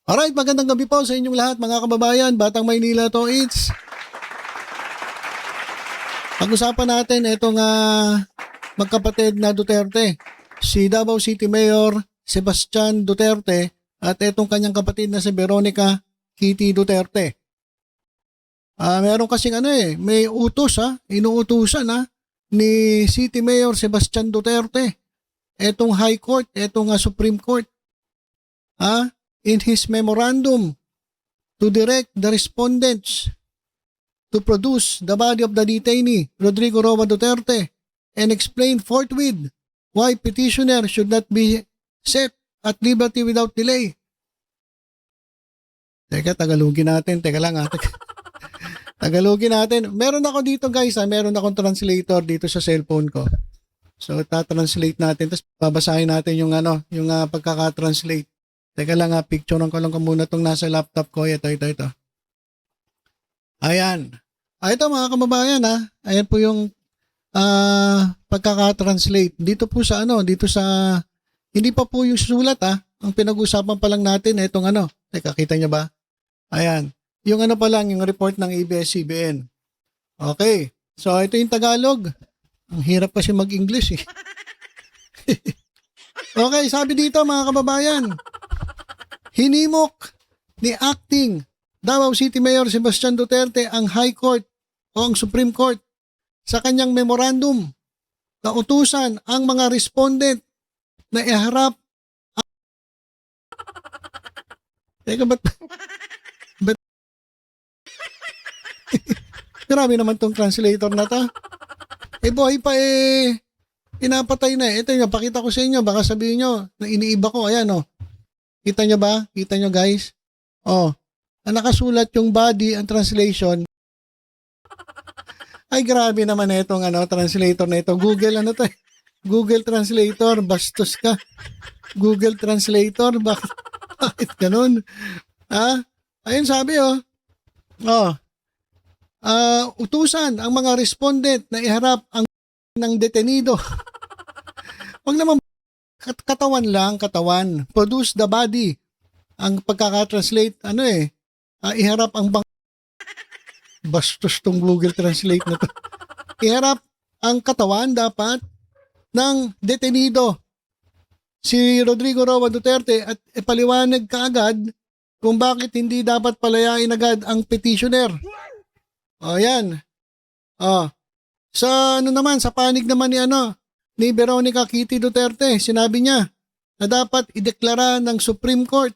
Alright, magandang gabi po sa inyong lahat mga kababayan, Batang Maynila to it's. Pag-usapan natin itong magkapatid na Duterte, si Davao City Mayor Sebastian Duterte at itong kanyang kapatid na si Veronica Kitty Duterte. Meron kasing may utos inuutusan ni City Mayor Sebastian Duterte, itong High Court, itong Supreme Court. In his memorandum to direct the respondents to produce the body of the detainee, Rodrigo Roa Duterte, and explain forthwith why petitioner should not be set at liberty without delay. Teka, tagalogin natin. Teka lang tagalogin natin. Meron ako dito guys, meron akong translator dito sa cellphone ko. So, ta-translate natin. Tapos babasahin natin yung pagkaka-translate. Teka lang picturean ko lang muna itong nasa laptop ko. Ito. Ayan. Ito mga kababayan Ayan po yung pagkaka-translate. Dito po sa hindi pa po yung sulat Ang pinag-usapan pa lang natin itong Teka, kita nyo ba? Ayan. Yung pa lang, yung report ng ABS-CBN. Okay. So ito yung Tagalog. Ang hirap kasi mag-English Okay, sabi dito mga kababayan. Hinimok ni Acting Davao City Mayor Sebastian Duterte ang High Court o ang Supreme Court sa kanyang memorandum na utusan ang mga respondent na iharap Teka, ba't grabe naman tong translator na to. Buhay pa pinapatay na Ito yung pakita ko sa inyo. Baka sabihin nyo na iniiba ko. Ayan Kita nyo ba? Kita nyo guys? Nakasulat yung body and translation. Ay grabe naman itong translator na ito. Google Google Translator. Bastos ka. Google Translator. Bakit ganun? Ayun sabi utusan ang mga respondent na iharap ang ng detenido. Huwag naman katawan. Produce the body. Ang pagkaka-translate, iharap ang bastos tong Google Translate na to. Iharap ang katawan dapat ng detenido. Si Rodrigo Roa Duterte at ipaliwanag kaagad kung bakit hindi dapat palayain agad ang petitioner. Yan. Sa sa panig naman ni Veronica Kitty Duterte, sinabi niya na dapat ideklara ng Supreme Court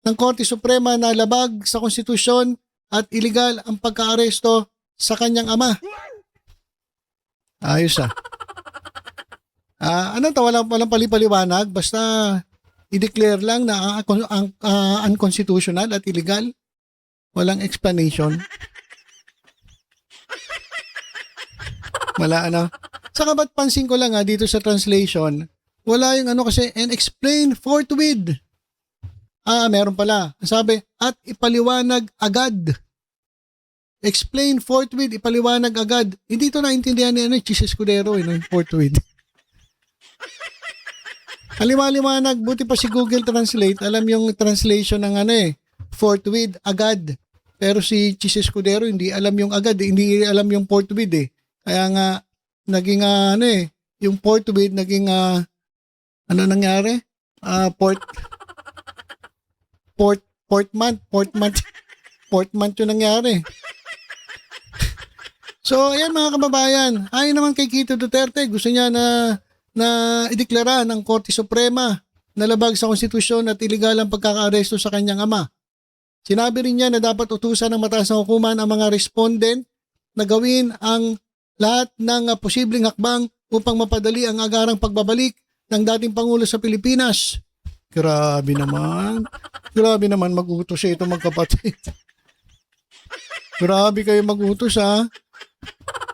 ng Korte Suprema na labag sa konstitusyon at iligal ang pagkaaresto sa kanyang ama. Ayos walang palipaliwanag, basta i-declare lang na ang unconstitutional at illegal. Walang explanation. Wala Saka ba't pansin ko lang dito sa translation, wala yung kasi and explain forthwith. Meron pala. Sabi, at ipaliwanag agad. Explain forthwith, ipaliwanag agad. Hindi ito naintindihan ni Chis Escudero, yung forthwith. Aliwaliwanag, buti pa si Google Translate, alam yung translation ng forthwith, agad. Pero si Chis Escudero, hindi alam yung agad, hindi alam yung forthwith Kaya nga, naging yung forthwith, naging nangyari? Portman yung nangyari. So, ayan mga kababayan, ayon naman kay Kitty Duterte, gusto niya na ideklara ng Korte Suprema na labag sa konstitusyon at iligal ang pagkakaaresto sa kanyang ama. Sinabi rin niya na dapat utusan ng mataas na hukuman ang mga respondent na gawin ang lahat ng posibleng hakbang upang mapadali ang agarang pagbabalik ng dating Pangulo sa Pilipinas. Grabe naman mag-utos ito magkapatid. Grabe kayo mag-utos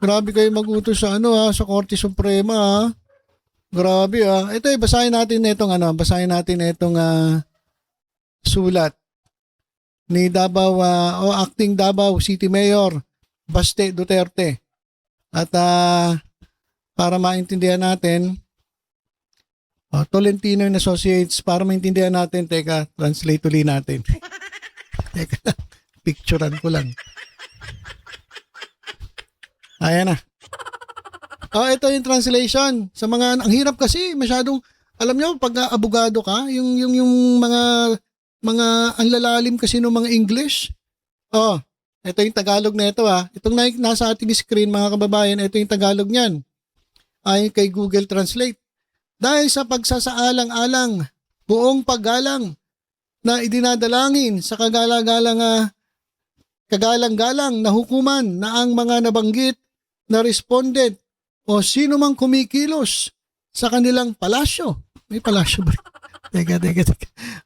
Grabe kayo mag-utos sa sa Korte Suprema Grabe Ito basahin natin itong sulat ni Davao Acting Davao City Mayor Baste Duterte. At para maintindihan natin, Tolentino and Associates, para maintindihan natin. Teka, translate uli natin. Teka lang, picturean ko lang. Ayan na. Ito yung translation. Sa mga, ang hirap kasi, masyadong, alam nyo, pag abogado ka, yung mga, ang lalalim kasi ng mga English. Ito yung Tagalog na ito Itong nasa ating screen, mga kababayan, ito yung Tagalog niyan. Ayon kay Google Translate. Dahil sa pagsasaalang-alang, buong paggalang na idinadalangin sa kagalang-galang na hukuman na ang mga nabanggit na respondent o sino mang kumikilos sa kanilang palasyo. May palasyo ba? Teka.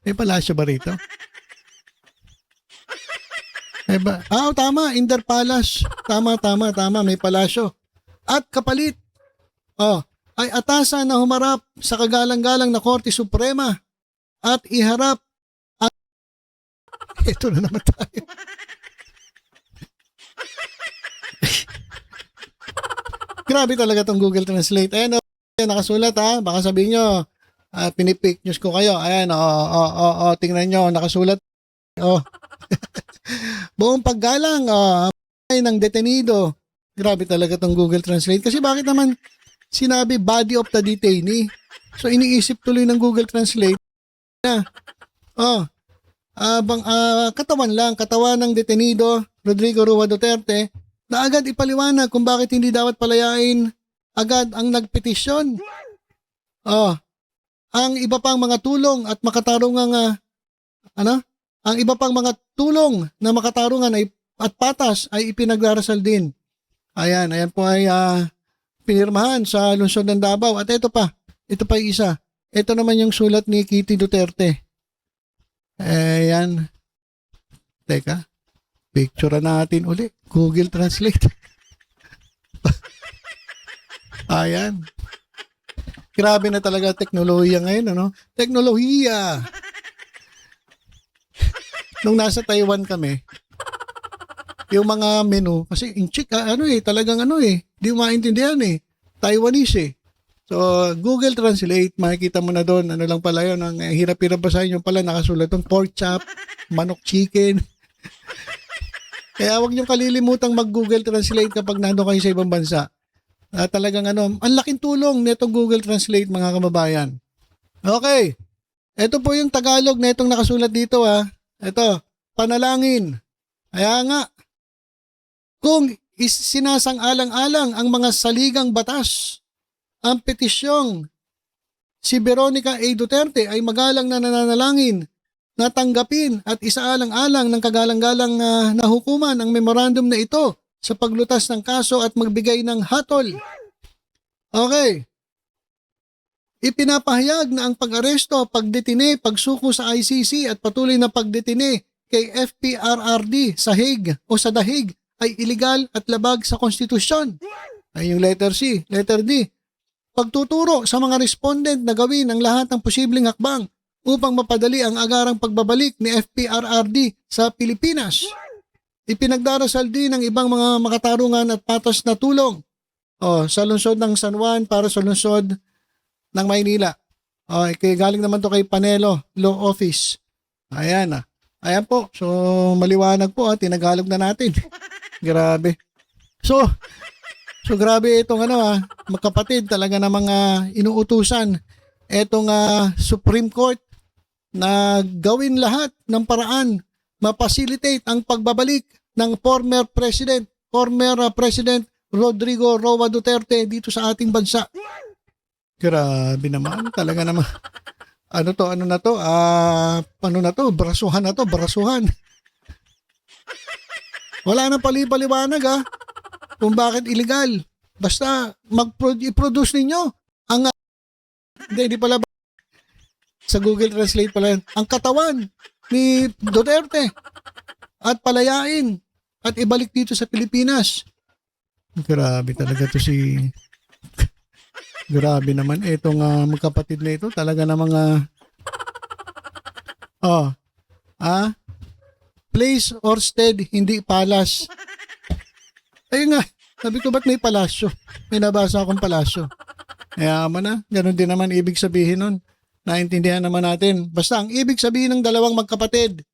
May palasyo ba rito? Tama. Inder Palace. Tama. May palasyo. At kapalit. Ay atasan na humarap sa kagalang-galang na Korte Suprema at iharap at ito na naman tayo. Grabe talaga tong Google Translate. Ayan, nakasulat Baka sabihin nyo, pinipake news ko kayo. Ayan, tingnan nyo, nakasulat. Buong paggalang ng detenido. Grabe talaga tong Google Translate. Kasi bakit naman sinabi body of the detainee? So iniisip tuloy ng Google Translate na katawan ng detenido Rodrigo Roa Duterte na agad ipaliwanag kung bakit hindi dapat palayain agad ang nagpetisyon. Ang iba pang mga tulong at makatarungang ang iba pang mga tulong na makatarungan at patas ay ipinagdarasal din. Ayan po ay pinirmahan sa lungsod ng Davao. At ito pa yung isa. Ito naman yung sulat ni Kitty Duterte. Ayan. Teka. Picture natin uli. Google Translate. Ayan. Grabe na talaga teknolohiya ngayon, Teknolohiya. Nung nasa Taiwan kami, yung mga menu, kasi in Chick, talagang di mo maintindihan Taiwanese So, Google Translate, makikita mo na doon, lang pala yun, ang hirap-hirap basahin yung pala, nakasulat yung pork chop, manok chicken. Kaya huwag niyong kalilimutang mag-Google Translate kapag nandun kayo sa ibang bansa. Talagang ang laking tulong nitong Google Translate, mga kababayan. Okay, ito po yung Tagalog na itong nakasulat dito Ito, panalangin. Kaya nga, kung sinasang-alang-alang ang mga saligang batas, ang petisyong si Veronica A. Duterte ay magalang na nananalangin na tanggapin at isaalang-alang ng kagalang-galang na hukuman ang memorandum na ito sa paglutas ng kaso at magbigay ng hatol. Okay. Ipinapahayag na ang pag-aresto, pagdetine, pagsuko sa ICC at patuloy na pagdetine kay FPRRD sa Hague o sa The Hague ay iligal at labag sa konstitusyon. Ay yung letter C. Letter D. Pagtuturo sa mga respondent na gawin ang lahat ng posibleng hakbang upang mapadali ang agarang pagbabalik ni FPRRD sa Pilipinas. Ipinagdarasal din ng ibang mga makatarungan at patas na tulong sa lungsod ng San Juan para sa lungsod ng Maynila. Galing naman to kay Panelo Law Office. Ayan Ayan po. So maliwanag po tinagalog na natin. Grabe. So grabe itong magkapatid talaga na mga inuutusan itong Supreme Court na gawin lahat ng paraan ma-facilitate ang pagbabalik ng former President Rodrigo Roa Duterte dito sa ating bansa. Grabe naman, talaga naman. Brasuhan na to. Wala nang paliwaliwanag kung bakit illegal. Basta i-produce ninyo ang hindi pala sa Google Translate pala yan, ang katawan ni Duterte at palayain at ibalik dito sa Pilipinas. Grabe talaga to grabe naman itong magkapatid na ito. Talaga na mga place or stead, hindi palace. Ayun nga, sabi ko ba't may palasyo? May nabasa akong palasyo. Yaman na. Ganun din naman ibig sabihin nun. Naintindihan naman natin. Basta ang ibig sabihin ng dalawang magkapatid,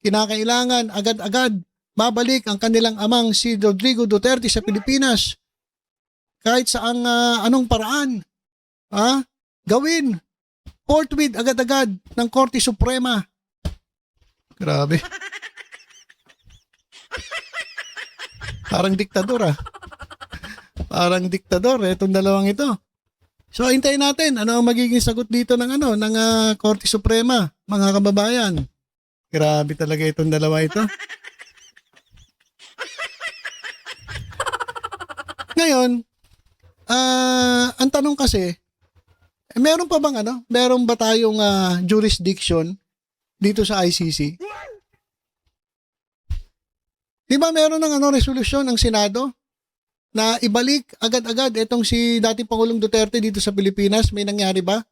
kinakailangan agad-agad mabalik ang kanilang amang si Rodrigo Duterte sa Pilipinas. Kahit sa anong paraan. Gawin. Forthwith agad-agad ng Korte Suprema. Grabe. Parang diktador Parang diktador itong dalawang ito. So hintayin natin ano ang magiging sagot dito ng Korte Suprema, mga kababayan. Grabe talaga itong dalawa ito. Ngayon, ang tanong kasi, meron pa bang meron ba tayong jurisdiction dito sa ICC? Di ba meron ng resolusyon ng Senado na ibalik agad-agad itong si dating Pangulong Duterte dito sa Pilipinas? May nangyari ba?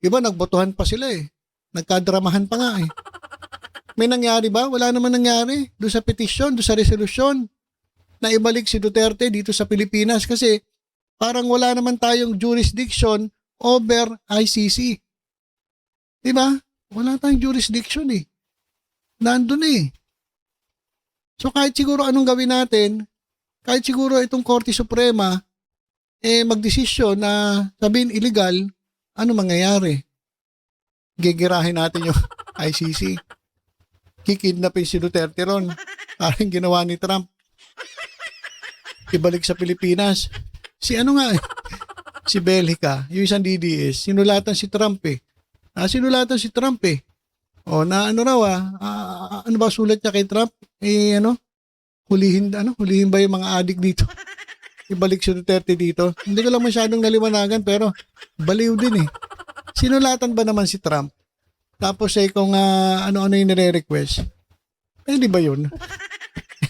Di ba nagbotohan pa sila Nagkadramahan pa nga May nangyari ba? Wala naman nangyari doon sa petisyon, doon sa resolusyon na ibalik si Duterte dito sa Pilipinas kasi parang wala naman tayong jurisdiction over ICC. Di ba? Wala tayong jurisdiction Nandun So kahit siguro anong gawin natin, kahit siguro itong Korte Suprema, magdesisyon na sabihin illegal, ano mangyayari? Gigirahin natin yung ICC. Kikidnapin si Duterte ron. Parang ginawa ni Trump. Ibalik sa Pilipinas. Si si Belgica, yung isang DDS, sinulatan si Trump sinulatan si Trump O na ano ba sulat niya kay Trump? Hulihin ba yung mga adik dito? Ibalik si Duterte dito. Hindi ko lang masyadong naliwanagan pero baliw din Sinulatan ba naman si Trump? Tapos kung ano-ano yung nire-request. Di ba yun?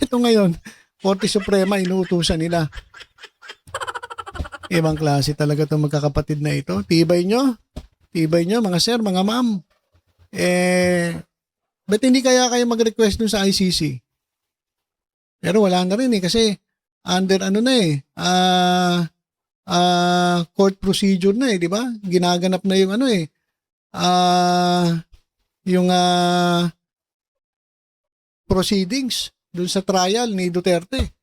Ito ngayon, Korte Suprema, inuutusan nila. Ibang klase talaga itong magkakapatid na ito. Tibay nyo, mga sir, mga ma'am. Ba't hindi kaya kayo mag-request dun sa ICC? Pero wala na rin kasi under court procedure na di ba? Ginaganap na yung yung proceedings dun sa trial ni Duterte.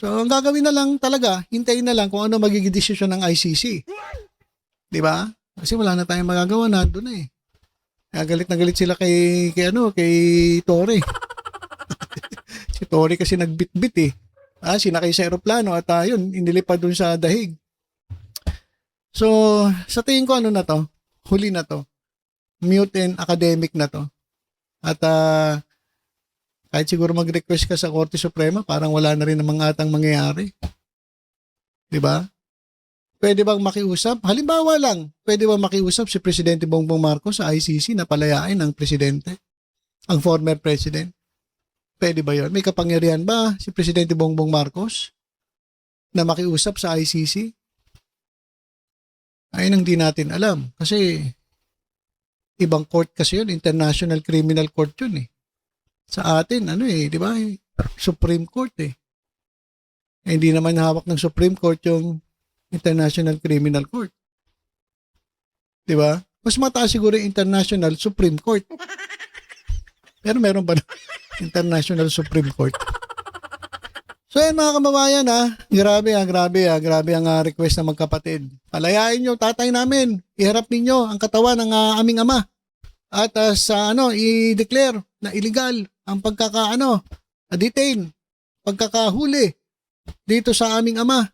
So ang gagawin na lang talaga, hintayin na lang kung ano magiging desisyon ng ICC. Di ba? Kasi wala na tayong magagawa na doon Kaya galit na galit sila kay Tory. Si Tory kasi nagbitbit sinakay sa eroplano at yun, inilipad dun sa dahig. So, sa tingin ko na to, huli na to. Mute and academic na to. At kahit siguro mag-request ka sa Korte Suprema, parang wala na rin namang atang mangyayari. Diba? Pwede bang makiusap? Halimbawa lang, pwede bang makiusap si Presidente Bongbong Marcos sa ICC na palayain ang presidente? Ang former president? Pwede ba yun? May kapangyarihan ba si Presidente Bongbong Marcos na makiusap sa ICC? Ayun ang di natin alam. Kasi ibang court kasi yun, International Criminal Court yun Sa atin, di ba? Supreme Court hindi naman hawak ng Supreme Court yung International Criminal Court. Di ba? Mas mataas siguro yung International Supreme Court. Pero meron ba International Supreme Court? So yan mga kababayan grabe ang request ng magkapatid. Palayain nyo tatay namin, iharap ninyo ang katawan ng aming ama. At i-declare na illegal ang detain, pagkakahuli dito sa aming ama.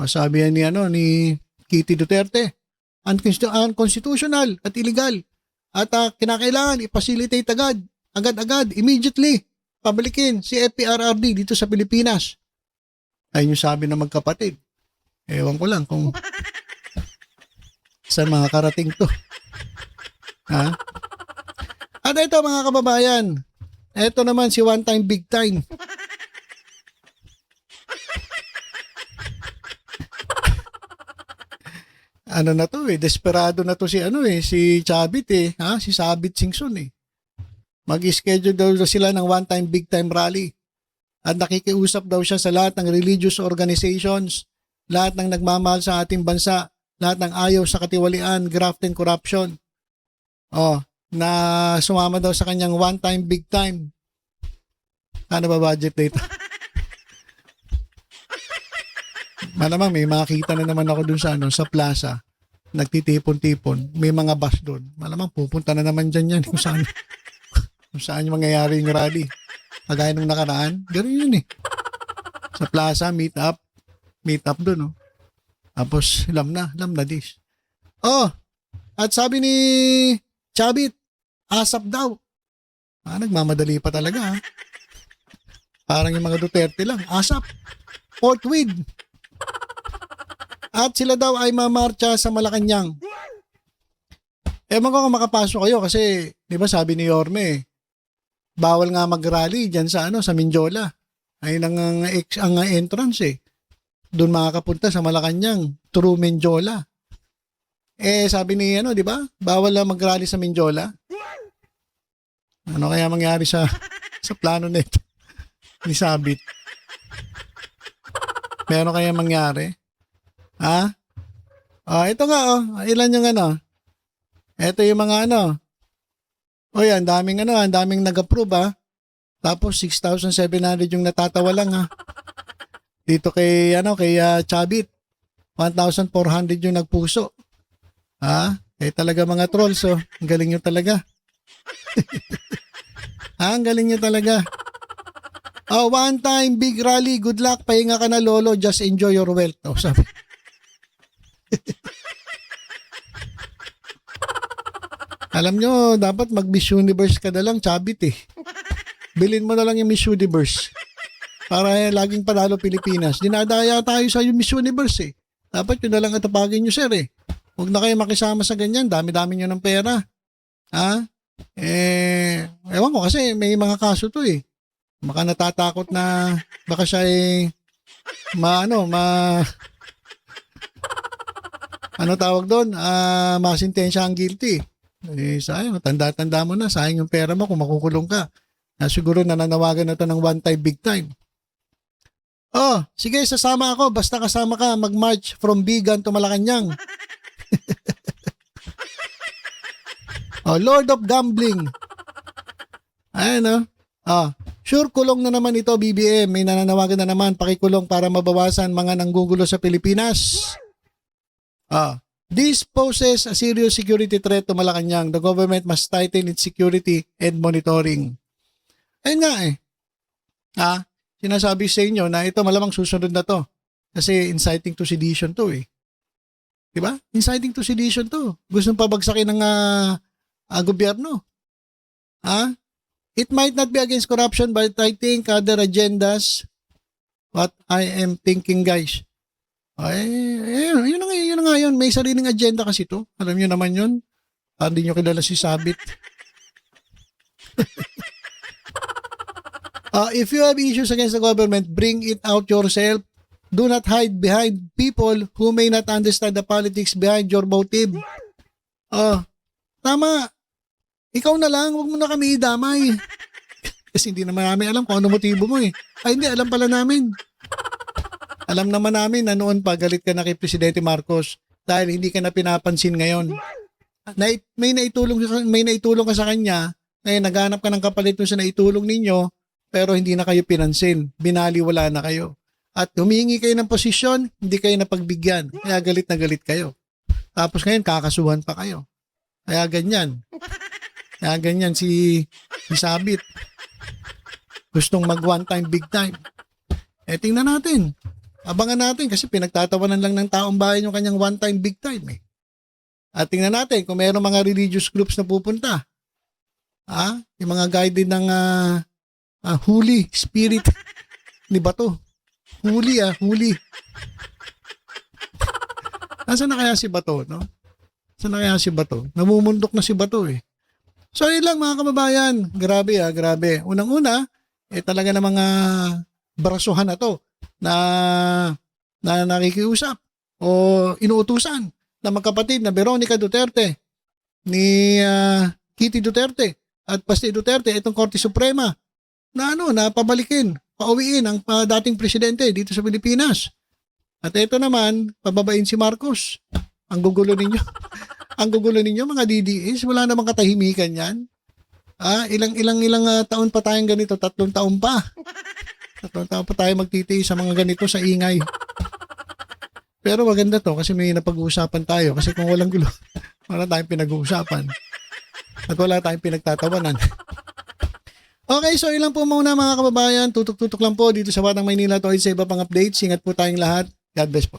Sabi yan ni Kitty Duterte, unconstitutional at illegal. At kinakailangan i-facilitate agad-agad, immediately, pabalikin si FPRRD dito sa Pilipinas. Ayun yung sabi ng magkapatid. Ewan ko lang kung saan mga karating to. At ito mga kababayan, ito naman si One Time Big Time. Desperado na to si si Chavit si Sabit Singson Mag-schedule daw sila ng One Time Big Time rally at nakikiusap daw siya sa lahat ng religious organizations lahat ng nagmamahal sa ating bansa, lahat ng ayaw sa katiwalian, graft and corruption. Na sumama daw sa kanyang one time, big time. Ano ba budget dito? Malamang may makita na naman ako dun sa plaza. Nagtitipon-tipon. May mga bus doon. Malamang pupunta na naman dyan yan kung saan yung mangyayari yung rally. Kagaya nung nakaraan, gano'n yun eh. Sa plaza, meet up doon. Tapos, lam na dis. At sabi ni Chabit, asap daw. Nagmamadali pa talaga. Parang yung mga Duterte lang, asap. Forthwith. At sila daw ay mamarcha sa Malacanang. Ewan ko kung makapasok kayo kasi, di ba sabi ni Yorme, bawal nga mag-rally dyan sa Mindiola. Ayun ang entrance eh. Doon makakapunta sa Malacanang, through Mindiola. Sabi ni di ba? Bawal lang mag-rally sa Mindiola. Ano kaya mangyari sa plano nito ni Sabit? Meron kaya mangyari? Ito nga ilan yung Ito yung mga ang daming nag-approve Tapos 6,700 yung natatawa lang Dito kay Chabit, 1,400 yung nagpuso. Talaga mga trolls ang galing nyo talaga. Ang galing nyo talaga. One time big rally, good luck, pahinga ka na lolo, just enjoy your wealth. Sabi. Alam nyo, dapat mag-Miss Universe ka na lang, Chabit eh. Bilhin mo na lang yung Miss Universe. Para laging panalo Pilipinas. Dinadaya tayo sa yung Miss Universe eh. Dapat yun na lang atapagin nyo, sir eh. Huwag na kayo makisama sa ganyan. Dami-dami nyo ng pera. Ewan ko kasi may mga kaso to eh. Baka natatakot na baka siya ano tawag doon? Masintensya ang guilty. Sayang, tanda-tanda mo na. Sayang yung pera mo kung makukulong ka. Siguro nananawagan na to ng one time, big time. Sige, sasama ako. Basta kasama ka, mag-march from Bigan to Malacanang. Lord of Gambling. Sure, kulong na naman ito, BBM. May nananawagan na naman, pakikulong para mabawasan mga nanggugulo sa Pilipinas. This poses a serious security threat to Malacanang. The government must tighten its security and monitoring. Ayun nga eh. Sinasabi sa inyo na ito malamang susunod na to. Kasi inciting to sedition to eh. Diba? Inciting to sedition to. Gustong pabagsakin ng gobyerno. It might not be against corruption but I think other agendas. What I am thinking guys. Yun na nga yun. May sariling agenda kasi to. Alam nyo naman yun. Hindi nyo kilala si Sabit. If you have issues against the government, bring it out yourself. Do not hide behind people who may not understand the politics behind your motive. Tama. Ikaw na lang, huwag mo na kami idamay. Kasi hindi naman namin alam kung ano motibo mo eh. Hindi, alam pala namin. Alam naman namin na noon pa galit ka na kay Presidente Marcos dahil hindi ka na pinapansin ngayon. May naitulong ka sa kanya, naghanap ka ng kapalit sa naitulong ninyo, pero hindi na kayo pinansin. Binaliwala na kayo. At humingi kayo ng posisyon, hindi kayo napagbigyan. Kaya galit na galit kayo. Tapos ngayon, kakasuhan pa kayo. Kaya ganyan. Kaya ganyan si Sabit. Gustong mag one time, big time. Tingnan natin. Abangan natin kasi pinagtatawanan lang ng taong bayan yung kanyang one time, big time eh. At tingnan natin kung mayroong mga religious groups na pupunta. Yung mga guided ng Holy Spirit ni Bato. Huli. Nasaan na kaya si Bato, no? Saan na kaya si Bato? Namumundok na si Bato eh. So yun lang mga kababayan. Grabe grabe. Unang-una, talaga na mga brasuhan na to na nakikiusap o inuutusan na magkapatid na Veronica Duterte ni Kitty Duterte at Pasti Duterte itong Korte Suprema na pabalikin, pauwiin ang dating presidente dito sa Pilipinas. At ito naman, pababain si Marcos. Ang gugulo ninyo. Ang gugulo ninyo mga DDS, wala namang katahimikan yan. Ilang taon pa tayong ganito, 3 taon pa. 3 taon pa tayo magtitiis sa mga ganito sa ingay. Pero maganda to kasi may napag-uusapan tayo. Kasi kung walang gulo, wala tayong pinag-uusapan. At wala tayong pinagtatawanan. Okay, so ilan po muna mga kababayan. Tutok-tutok lang po dito sa Batang Maynila. Sa iba pang updates. Ingat po tayong lahat. God bless po.